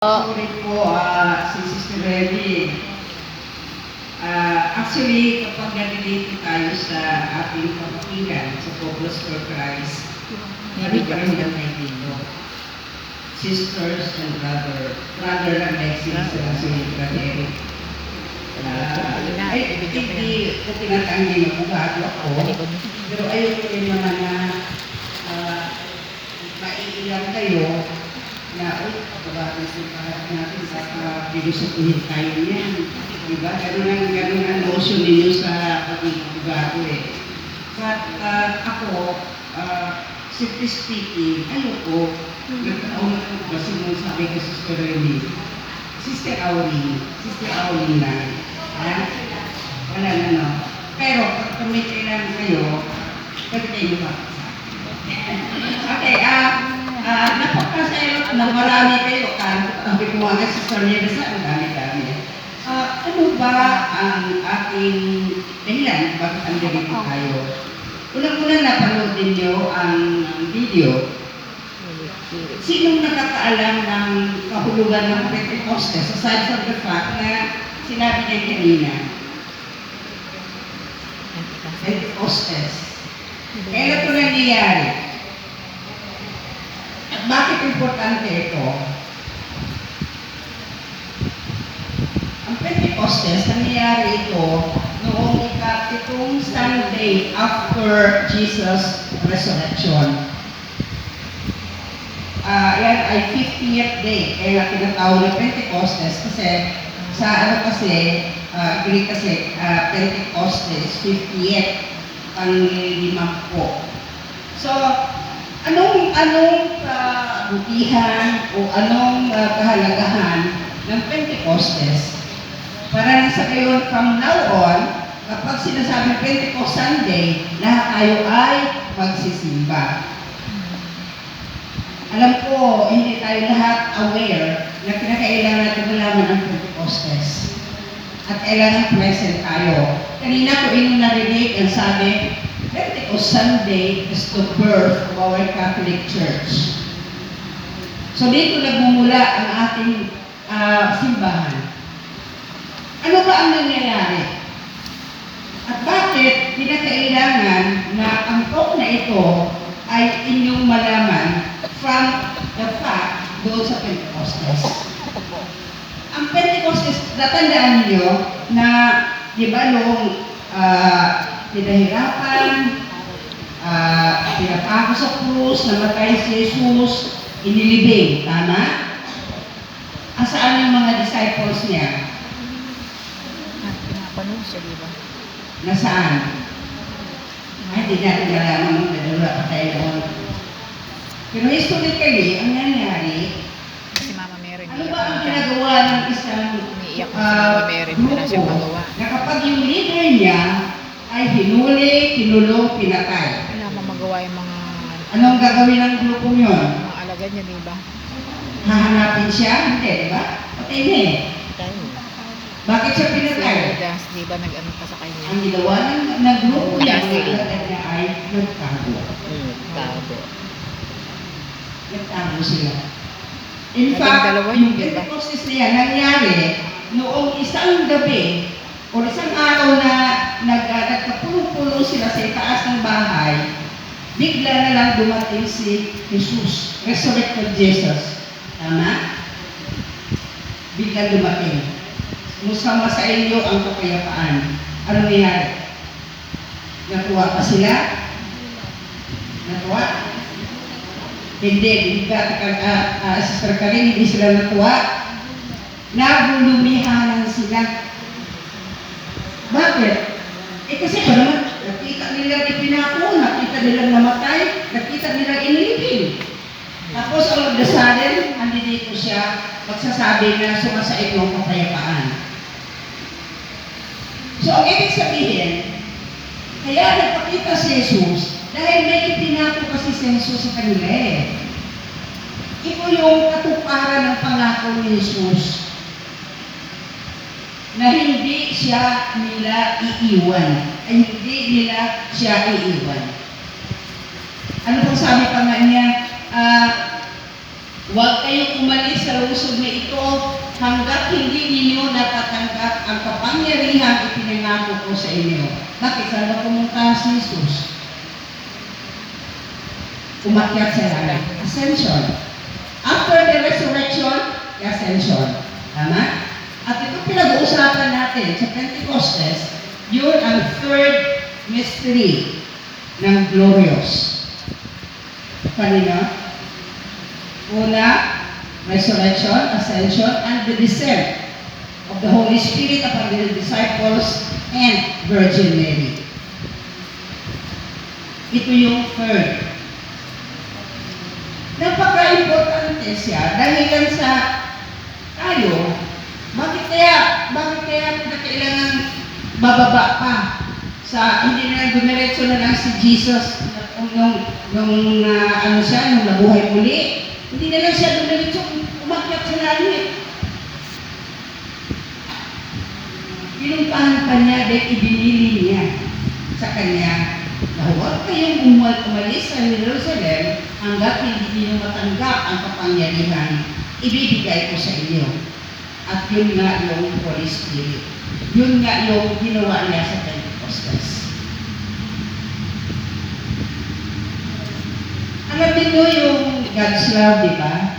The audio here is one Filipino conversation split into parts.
Sulit po, si Sister Remy. Actually, kapag nandito tayo sa ating kapatiran sa Focus for Christ, kami-kami lang tayo dito. Sisters and brother na Lexi, sa si Brother Eric. Hindi ko tinatanggi na bugado ako, pero ayoko rin naman na maiilang kayo na pagbabago sa natin sa pilosopihin tayo niyan. Diba? Ganun ang notion ninyo sa pagbabago eh. But ako, simply speaking, ayoko, nagtaon ko kasi nung sabi ko Sister Remy, Sister Aurin lang. Wala na no. Pero pag may kailangan kayo, pwede kayo makakasama. Okay, napakasayot na marami kayo. Sabi ko mga Sister Remy, ang dami-dami. Ano ba ang ating dahilan? Bakit ang ganito tayo? Unang-una napanood ninyo ang video. Sinong nakakaalam ng kahulugan ng Pentecostes aside from the fact na sinabi niya kanina? Pentecostes. Kailan ito nangyayari? At bakit importante ito? Ang Pentecostes, nangyayari ito noong ika-7 Sunday after Jesus' resurrection. Yan ay 50th day, kaya tinatawag na Pentecostes kasi sa Greek kasi, Pentecostes, 50th, pang-limampo. So, anong kabutihan o anong kahalagahan ng Pentecostes? Para nang sa ngayon, from now on, kapag sinasabing Pentecost Sunday, lahat tayo ay magsisimba. Alam ko, hindi tayo lahat aware na kinakailangan natin malaman ang Pentecostes. At kailangan present tayo. Kanina ko narinig ang sabi, Pentecost Sunday is the birth of our Catholic Church. So dito nagmumula ang ating simbahan. Ano ba ang nangyayari? At bakit kinakailangan na ang talk na ito ay inyong malaman from the fact doon sa Pentecostes? Ang Pentecostes, natandaan niyo na, di ba, noong pinahirapan, pinapako sa krus, namatay si Jesus, inilibing, tama? Asaan yung mga disciples niya? Pinapanon siya, di ba? Nasaan? Ay, hindi natin nalaman nung nadala pa tayo noon. Pero historically, ang nangyari, Si Mama Mary, ano ba ang ginagawa ng isang umiiyak na si Mama Mary, hindi na siya magawa. na kapag yung leader niya ay hinuli, kinulong, pinatay? Wala mang magawa yung mga Anong gagawin ng grupong yun? alagad niya, di ba? Hahanapin siya? Hindi, di ba? Patay na eh. Tayo. Bakit siya Si pinatay? Judas, di ba nag-ano pa sa kanya? Ang ginawa ng grupo niya, Judas. ang leader niya ay nagtago. Tago. Nagtago sila. In Naging fact, dalawa yung yun, di ba? Pentecostes niya nangyari noong isang gabi o isang araw na nagkapulo-pulo sila sa itaas ng bahay, bigla na lang dumating si Jesus, resurrected Jesus. Tama? Bigla dumating. Musama sa inyo ang kapayapaan. Ano nangyari? Natuwa pa sila? Natuwa? Hindi, Sister Karin, hindi sila natuwa. Nagulumihanan sila. Bakit? Kasi pa naman, nakita nila ipinako, nakita nilang namatay, nakita nilang inilibing. Tapos ang magdasalin, andito siya, magsasabi na sumasaid ng kapayapaan. So, ang ibig sabihin, kaya nagpakita si Jesus, dahil may ipinako kasi si Jesus sa kanila eh. Ito yung katuparan ng pangako ni Jesus na hindi siya nila iiwan. Ay hindi nila siya iiwan. Ano pong sabi pa nga niya? Huwag kayong umalis sa lungsod na ito hanggat hindi ninyo natatanggap ang kapangyarihang ipinangako ko sa inyo. Bakit? Saan ba pumunta si Jesus? Umakyat sa langit. Ascension. After the resurrection, the ascension. Tama? At ito pinag-uusapan natin sa Pentecostes, yun ang third mystery ng glorious. Kanina? Una, resurrection, ascension, and the descent of the Holy Spirit upon the disciples and Virgin Mary. Ito yung third. Napaka-importante siya dahil sa tayo, bakit kaya kailangan bababa pa sa hindi na dumiretso na lang si Jesus nung nabuhay muli. Hindi na lang siya dumiretso umakyat sa langit. Pinumpahan pa niya dahil ibinili niya sa kanya na huwag kayong umalis sa Jerusalem hanggat hindi niyo matanggap ang kapangyarihan ibibigay ko sa inyo. At yun nga yung Holy Spirit. Yun nga yung ginawa niya sa Pentecostes. Alam niyo yung God's love, di ba?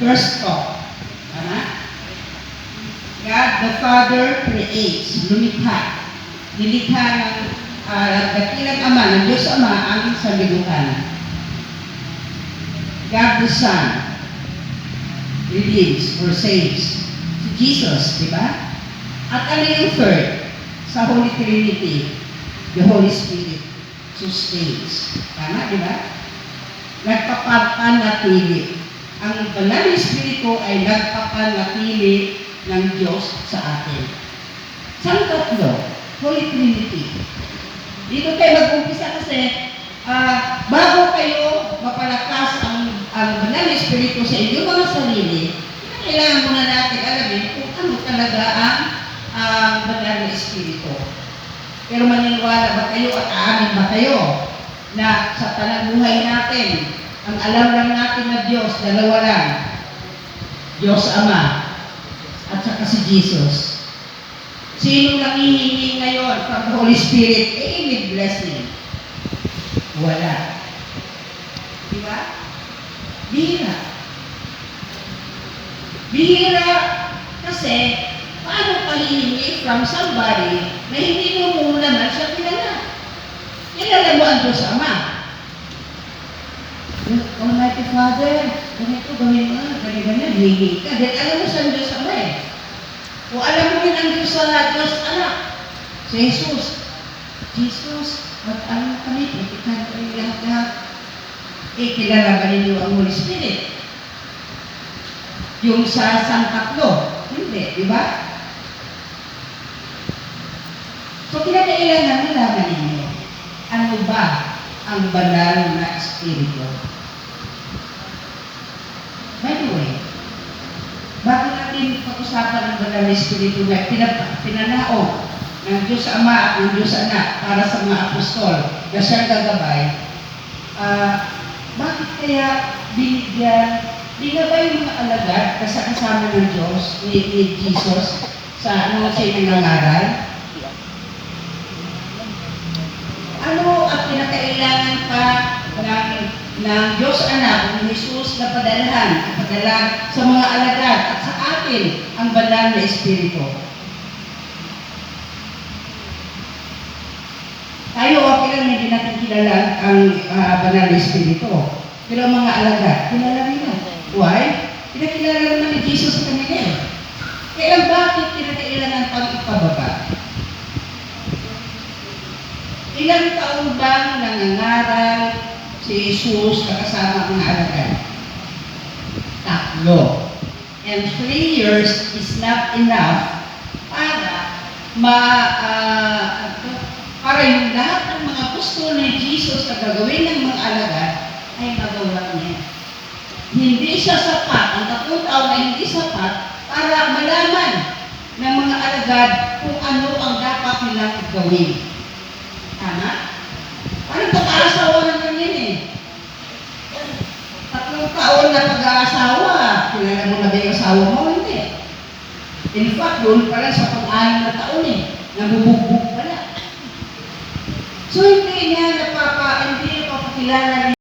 First thought. Tama? God the Father creates, lumikha. Nilikha ng dakilang Ama, ng Diyos Ama, ang sanlibutan. God the Son redeems or saves. Si Jesus, di ba? At ano yung third? Sa Holy Trinity, the Holy Spirit sustains. Tama, di ba? Nagpapanatili. Ang banal na Espiritu ay nagpapanatili ng Diyos sa atin. Saan tatlo? Holy Trinity. Dito tayo mag-umpisa kasi bago kayo mapalakas ang banal na Espiritu sa inyong mga sarili, kailangan muna natin alamin kung ano talaga ang banal na Espiritu. Pero maniniwala ba kayo at aamin ba kayo na sa buhay natin, ang alam lang natin na Diyos, dalawa lang. Diyos Ama at saka si Jesus. Sino lang hihingi ngayon from the Holy Spirit? With blessing. Wala. Di ba? Bihira. Bihira kasi paano pahihingi from somebody na hindi mo muna naman siya kilala? Kilala mo ang Diyos Ama. Almighty Father, ganito gawin mo, ganyan, hihingi ka. Dahil alam mo sa Diyos Ama eh. O alam mo rin ang Diyos sa Diyos Anak. Si Jesus. Jesus, mag-alam kami, putikan kami lahat-lahat. Kilala ba ninyo ang Holy Spirit? Yung sa Tatlo, hindi, di ba? So, kinakailangan malaman ninyo, ano ba ang banal na Espiritu? By the way, bago natin pag-usapan ang banal na Espiritu na pinanaog ng Diyos Ama at ng Diyos Anak para sa mga apostol na siyang gagabay, bakit kaya binigay yung mga alagad kasama ng Diyos ni Jesus sa siya nangangaral? Ano ang pinakailangan pa ng Diyos Anak, ng Jesus na padala sa mga alagad at sa atin ang banal na Espiritu? Tayo, okay lang, hindi natin kilala ang banal na Espiritu. Pero ang mga alagad, kilala nila. Why? Pinakilala naman ni Jesus sa kanila eh. Kaya bakit kinakailangan pang ipababa? Ilang taon bang nangangaral si Jesus kasama ang mga alagad? 3. And 3 years is not enough para yung lahat ng mga apostol ni Jesus na gagawin ng mga alagad ay magawa niya. Hindi siya sapat, ang 3 taon na hindi sapat para malaman ng mga alagad kung ano ang dapat nilang gawin. Tama? Parang pag-aasawa naman yan eh. 3 taon na pag-aasawa, kilala mo na ba yung asawa mo? Hindi. In fact, doon pa lang sa pang-anim na taon nabubugbog pala. So hindi niya napapakilala